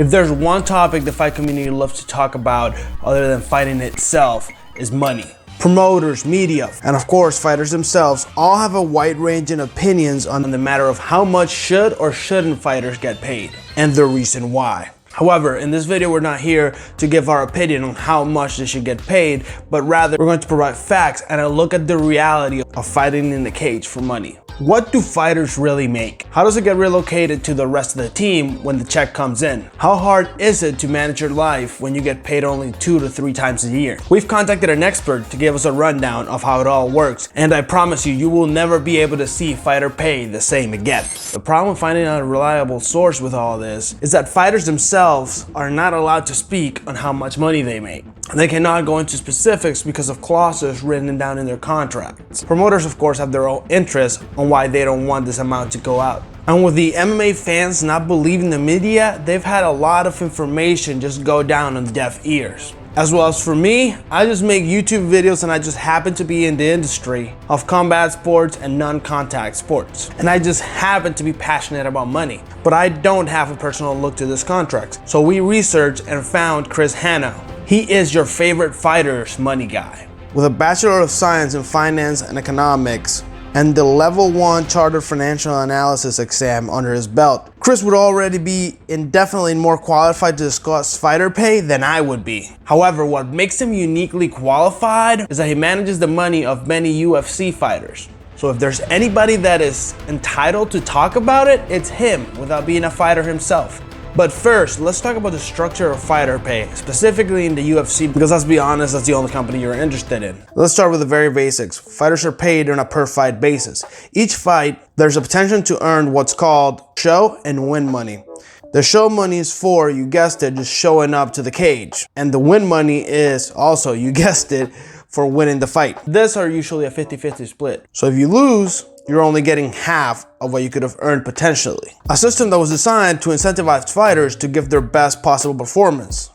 If there's one topic the fight community loves to talk about other than fighting itself, is money. Promoters, media, and of course fighters themselves all have a wide range in opinions on the matter of how much should or shouldn't fighters get paid, and the reason why. However, in this video we're not here to give our opinion on how much they should get paid, but rather we're going to provide facts and a look at the reality of fighting in the cage for money. What do fighters really make? How does it get relocated to the rest of the team when the check comes in? How hard is it to manage your life when you get paid only 2 to 3 times a year? We've contacted an expert to give us a rundown of how it all works, and I promise you, you will never be able to see fighter pay the same again. The problem with finding a reliable source with all this is that fighters themselves are not allowed to speak on how much money they make. They cannot go into specifics because of clauses written down in their contracts. Promoters, of course, have their own interests on why they don't want this amount to go out. And with the MMA fans not believing the media, they've had a lot of information just go down on deaf ears. As well as for me, I just make YouTube videos and I just happen to be in the industry of combat sports and non-contact sports. And I just happen to be passionate about money, but I don't have a personal look to this contract. So we researched and found Chris Hanna. He is your favorite fighter's money guy. With a Bachelor of Science in Finance and Economics and the Level 1 Chartered Financial Analysis exam under his belt, Chris would already be indefinitely more qualified to discuss fighter pay than I would be. However, what makes him uniquely qualified is that he manages the money of many UFC fighters. So if there's anybody that is entitled to talk about it, it's him without being a fighter himself. But first, let's talk about the structure of fighter pay, specifically in the UFC, because let's be honest, that's the only company you're interested in. Let's start with the very basics. Fighters are paid on a per fight basis. Each fight, there's a potential to earn what's called show and win money. The show money is for, you guessed it, just showing up to the cage. And the win money is also, you guessed it, for winning the fight. These are usually a 50-50 split. So if you lose, you're only getting half of what you could have earned potentially. A system that was designed to incentivize fighters to give their best possible performance.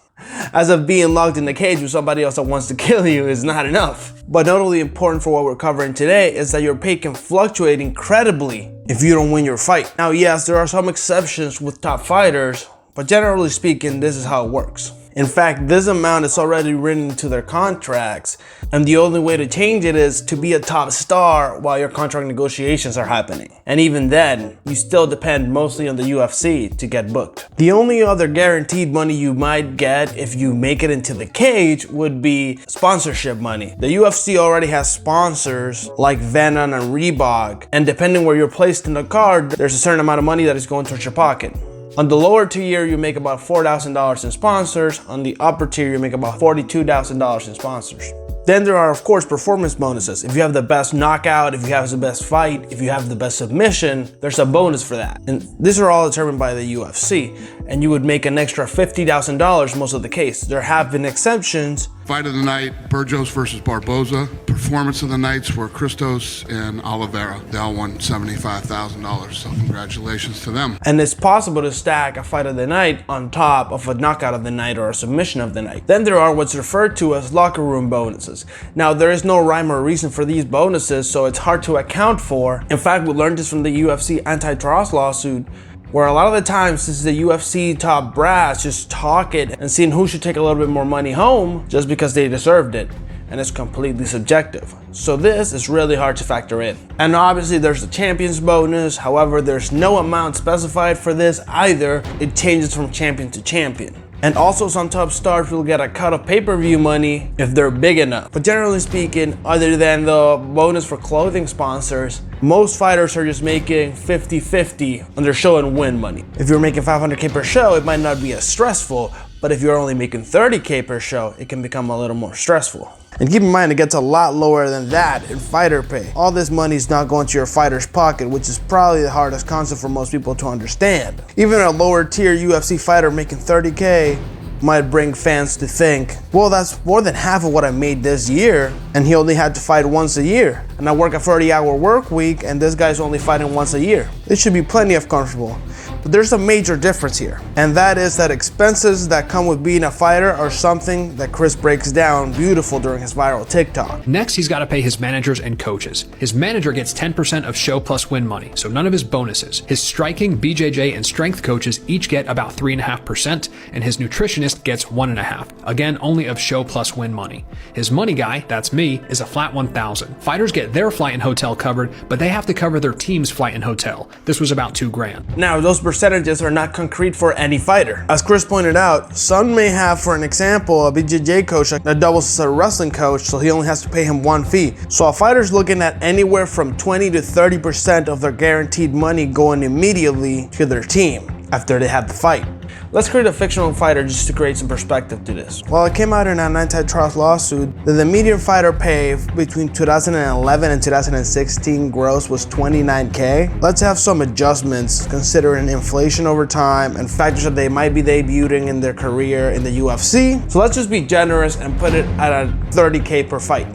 As if being locked in the cage with somebody else that wants to kill you is not enough. But notably important for what we're covering today is that your pay can fluctuate incredibly if you don't win your fight. Now yes, there are some exceptions with top fighters, but generally speaking, this is how it works. In fact, this amount is already written into their contracts, and the only way to change it is to be a top star while your contract negotiations are happening. And even then, you still depend mostly on the UFC to get booked. The only other guaranteed money you might get if you make it into the cage would be sponsorship money. The UFC already has sponsors like Venom and Reebok, and depending where you're placed in the card, there's a certain amount of money that is going towards your pocket. On the lower tier, you make about $4,000 in sponsors. On the upper tier, you make about $42,000 in sponsors. Then there are, of course, performance bonuses. If you have the best knockout, if you have the best fight, if you have the best submission, there's a bonus for that. And these are all determined by the UFC. And you would make an extra $50,000 most of the case. There have been exceptions. Fight of the night, Burgos versus Barboza. Performance of the nights were Christos and Oliveira. They all won $75,000, so congratulations to them. And it's possible to stack a fight of the night on top of a knockout of the night or a submission of the night. Then there are what's referred to as locker room bonuses. Now, there is no rhyme or reason for these bonuses, so it's hard to account for. In fact, we learned this from the UFC antitrust lawsuit, where a lot of the times, since the UFC top brass just talk it and seeing who should take a little bit more money home just because they deserved it. And it's completely subjective. So this is really hard to factor in. And obviously there's the champions bonus. However, there's no amount specified for this either. It changes from champion to champion. And also some top stars will get a cut of pay-per-view money if they're big enough. But generally speaking, other than the bonus for clothing sponsors, most fighters are just making 50-50 on their show and win money. If you're making $500K per show, it might not be as stressful, but if you're only making $30K per show, it can become a little more stressful. And keep in mind, it gets a lot lower than that in fighter pay. All this money is not going to your fighter's pocket, which is probably the hardest concept for most people to understand. Even a lower tier UFC fighter making $30K might bring fans to think, well, that's more than half of what I made this year, and he only had to fight once a year. And I work a 30-hour work week, and this guy's only fighting once a year. It should be plenty of comfortable. But there's a major difference here, and that is that expenses that come with being a fighter are something that Chris breaks down beautiful during his viral TikTok. Next, he's got to pay his managers and coaches. His manager gets 10% of show plus win money, so none of his bonuses. His striking, BJJ, and strength coaches each get about 3.5%, and his nutritionist gets 1.5%. Again, only of show plus win money. His money guy, that's me, is a flat 1,000. Fighters get their flight and hotel covered, but they have to cover their team's flight and hotel. This was about $2,000. Now, those percentages are not concrete for any fighter. As Chris pointed out, some may have, for an example, a BJJ coach that doubles as a wrestling coach, so he only has to pay him one fee. So a fighter's looking at anywhere from 20 to 30% of their guaranteed money going immediately to their team after they have the fight. Let's create a fictional fighter just to create some perspective to this. While it came out in an antitrust lawsuit that the median fighter pay between 2011 and 2016 gross was $29K, let's have some adjustments considering inflation over time and factors that they might be debuting in their career in the UFC. So let's just be generous and put it at a $30K per fight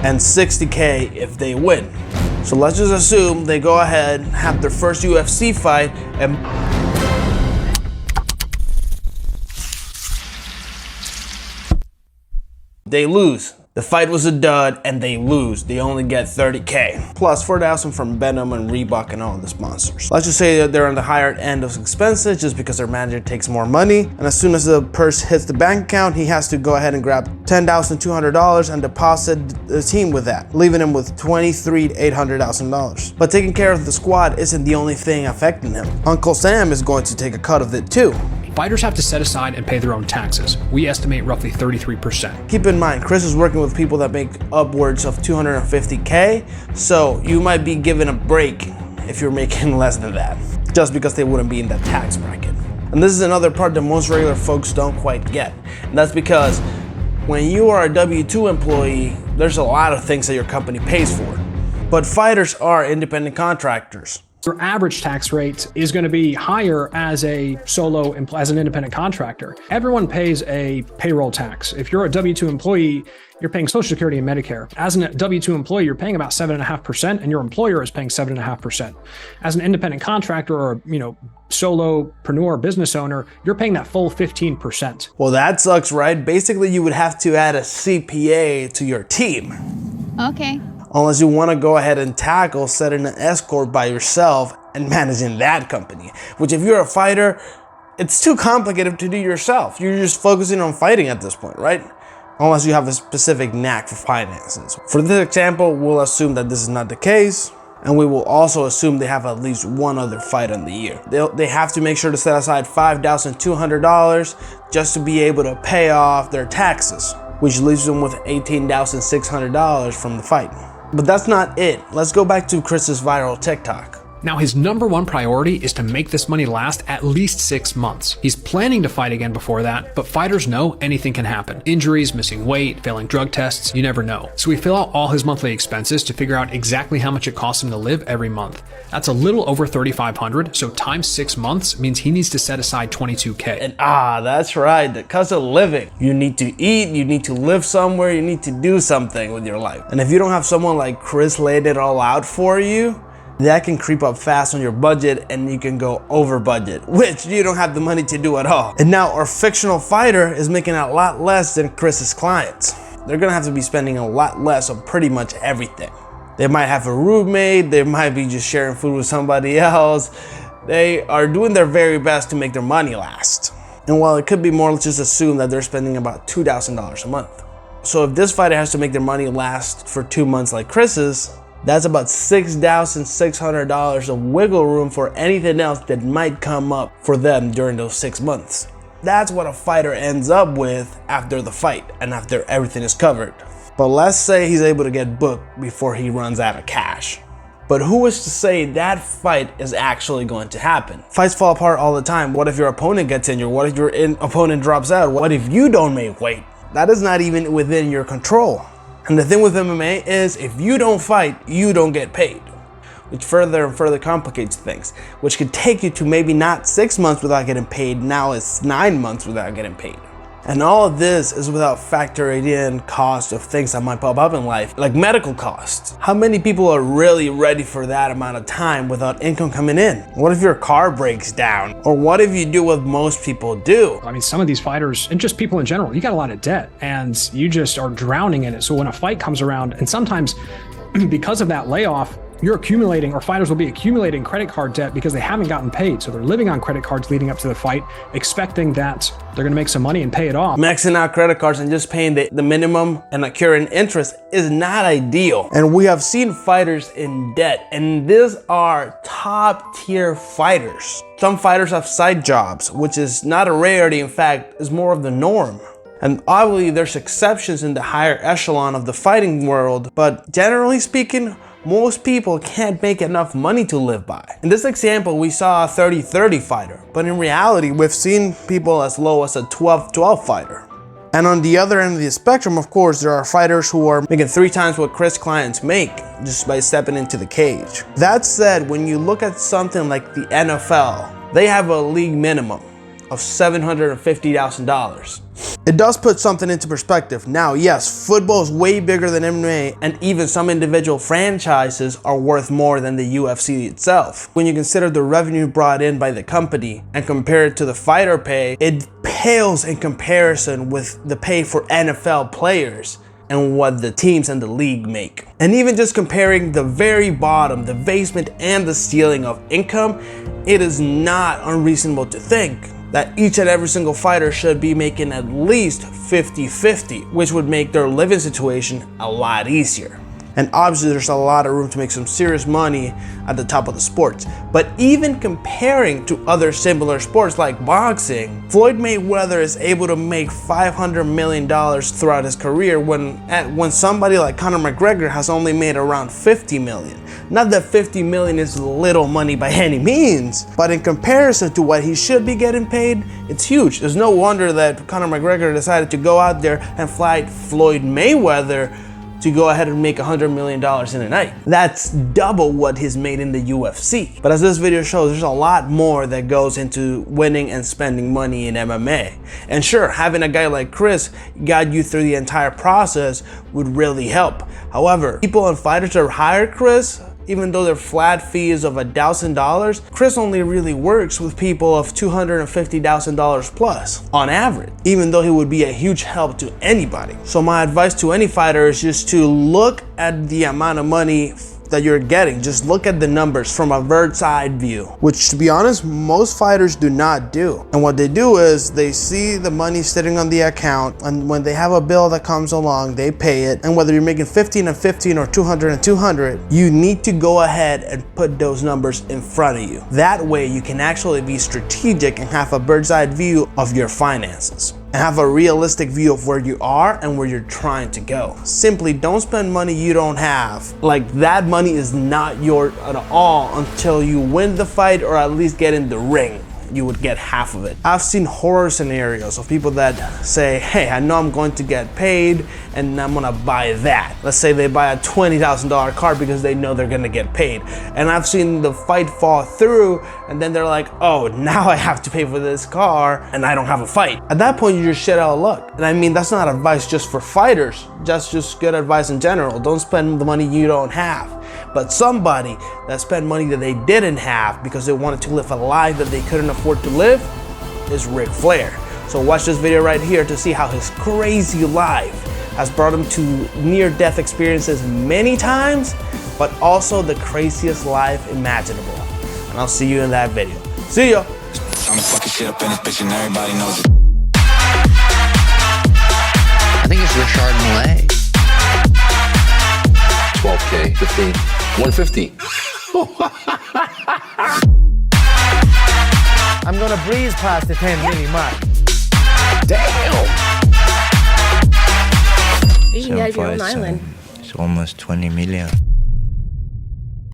and $60K if they win. So let's just assume they go ahead, have their first UFC fight, and they lose. The fight was a dud and they lose. They only get $30K. Plus $4,000 from Venom and Reebok and all the sponsors. Let's just say that they're on the higher end of expenses just because their manager takes more money. And as soon as the purse hits the bank account, he has to go ahead and grab $10,200 and deposit the team with that, leaving him with $23,000 to $800,000. But taking care of the squad isn't the only thing affecting him. Uncle Sam is going to take a cut of it too. Fighters have to set aside and pay their own taxes. We estimate roughly 33%. Keep in mind, Chris is working with people that make upwards of $250K, so you might be given a break if you're making less than that, just because they wouldn't be in that tax bracket. And this is another part that most regular folks don't quite get. And that's because when you are a W-2 employee, there's a lot of things that your company pays for. But fighters are independent contractors. Your average tax rate is going to be higher as an independent contractor. Everyone pays a payroll tax. If you're a W-2 employee, you're paying Social Security and Medicare. As a W-2 employee, you're paying about 7.5%, and your employer is paying 7.5%. As an independent contractor or solopreneur business owner, you're paying that full 15%. Well, that sucks, right? Basically, you would have to add a CPA to your team. Okay. Unless you want to go ahead and tackle setting an escort by yourself and managing that company. Which if you're a fighter, it's too complicated to do yourself. You're just focusing on fighting at this point, right? Unless you have a specific knack for finances. For this example, we'll assume that this is not the case. And we will also assume they have at least one other fight in the year. They have to make sure to set aside $5,200 just to be able to pay off their taxes, which leaves them with $18,600 from the fight. But that's not it. Let's go back to Chris's viral TikTok. Now, his number one priority is to make this money last at least 6 months. He's planning to fight again before that, but fighters know anything can happen. Injuries, missing weight, failing drug tests, you never know. So we fill out all his monthly expenses to figure out exactly how much it costs him to live every month. That's a little over $3,500, so times 6 months means he needs to set aside $22K. And that's right, the cost of living. You need to eat, you need to live somewhere, you need to do something with your life. And if you don't have someone like Chris laid it all out for you, that can creep up fast on your budget and you can go over budget, which you don't have the money to do at all. And now our fictional fighter is making a lot less than Chris's clients. They're gonna have to be spending a lot less on pretty much everything. They might have a roommate, they might be just sharing food with somebody else. They are doing their very best to make their money last. And while it could be more, let's just assume that they're spending about $2,000 a month. So if this fighter has to make their money last for 2 months like Chris's, that's about $6,600 of wiggle room for anything else that might come up for them during those 6 months. That's what a fighter ends up with after the fight and after everything is covered. But let's say he's able to get booked before he runs out of cash. But who is to say that fight is actually going to happen? Fights fall apart all the time. What if your opponent gets injured? What if your opponent drops out? What if you don't make weight? That is not even within your control. And the thing with MMA is if you don't fight, you don't get paid, which further and further complicates things, which could take you to maybe not 6 months without getting paid. Now it's 9 months without getting paid. And all of this is without factoring in cost of things that might pop up in life, like medical costs. How many people are really ready for that amount of time without income coming in? What if your car breaks down? Or what if you do what most people do? I mean, some of these fighters, and just people in general, you got a lot of debt and you just are drowning in it. So when a fight comes around, and sometimes because of that layoff, you're accumulating, or fighters will be accumulating credit card debt because they haven't gotten paid. So they're living on credit cards leading up to the fight, expecting that they're gonna make some money and pay it off. Maxing out credit cards and just paying the minimum and accruing interest is not ideal. And we have seen fighters in debt, and these are top tier fighters. Some fighters have side jobs, which is not a rarity, in fact, is more of the norm. And obviously there's exceptions in the higher echelon of the fighting world, but generally speaking, most people can't make enough money to live by. In this example, we saw a 30-30 fighter, but in reality, we've seen people as low as a 12-12 fighter. And on the other end of the spectrum, of course, there are fighters who are making 3 times what Chris clients make just by stepping into the cage. That said, when you look at something like the NFL, they have a league minimum of $750,000. It does put something into perspective. Now, yes, football is way bigger than MMA, and even some individual franchises are worth more than the UFC itself. When you consider the revenue brought in by the company and compare it to the fighter pay, it pales in comparison with the pay for NFL players and what the teams and the league make. And even just comparing the very bottom, the basement and the ceiling of income, it is not unreasonable to think that each and every single fighter should be making at least 50-50, which would make their living situation a lot easier. And obviously there's a lot of room to make some serious money at the top of the sports. But even comparing to other similar sports like boxing, Floyd Mayweather is able to make $500 million throughout his career when somebody like Conor McGregor has only made around $50 million. Not that $50 million is little money by any means, but in comparison to what he should be getting paid, it's huge. There's no wonder that Conor McGregor decided to go out there and fight Floyd Mayweather to go ahead and make $100 million in a night. That's double what he's made in the UFC. But as this video shows, there's a lot more that goes into winning and spending money in MMA. And sure, having a guy like Chris guide you through the entire process would really help. However, people and fighters that hire Chris, even though their flat fee is of $1,000, Chris only really works with people of $250,000 plus on average, even though he would be a huge help to anybody. So my advice to any fighter is just to look at the amount of money that you're getting. Just look at the numbers from a bird's eye view, which to be honest, most fighters do not do. And what they do is they see the money sitting on the account, and when they have a bill that comes along, they pay it. And whether you're making 15 and 15 or 200 and 200, you need to go ahead and put those numbers in front of you. That way you can actually be strategic and have a bird's eye view of your finances, and have a realistic view of where you are and where you're trying to go. Simply don't spend money you don't have. Like, that money is not yours at all until you win the fight or at least get in the ring. You would get half of it. I've seen horror scenarios of people that say, hey, I know I'm going to get paid and I'm gonna buy that. Let's say they buy a $20,000 car because they know they're gonna get paid. And I've seen the fight fall through and then they're like, oh, now I have to pay for this car and I don't have a fight. At that point, you're just shit out of luck. And I mean, that's not advice just for fighters. That's just good advice in general. Don't spend the money you don't have. But somebody that spent money that they didn't have because they wanted to live a life that they couldn't afford to live is Ric Flair. So watch this video right here to see how his crazy life has brought him to near-death experiences many times, but also the craziest life imaginable. And I'll see you in that video. See ya! I'm fucking shit up in this bitch and everybody knows it. I think it's Richard Millet. 12K, 15, 150. I'm gonna breeze past the 10 million mark. Damn! You can get your own island. It's almost 20 million.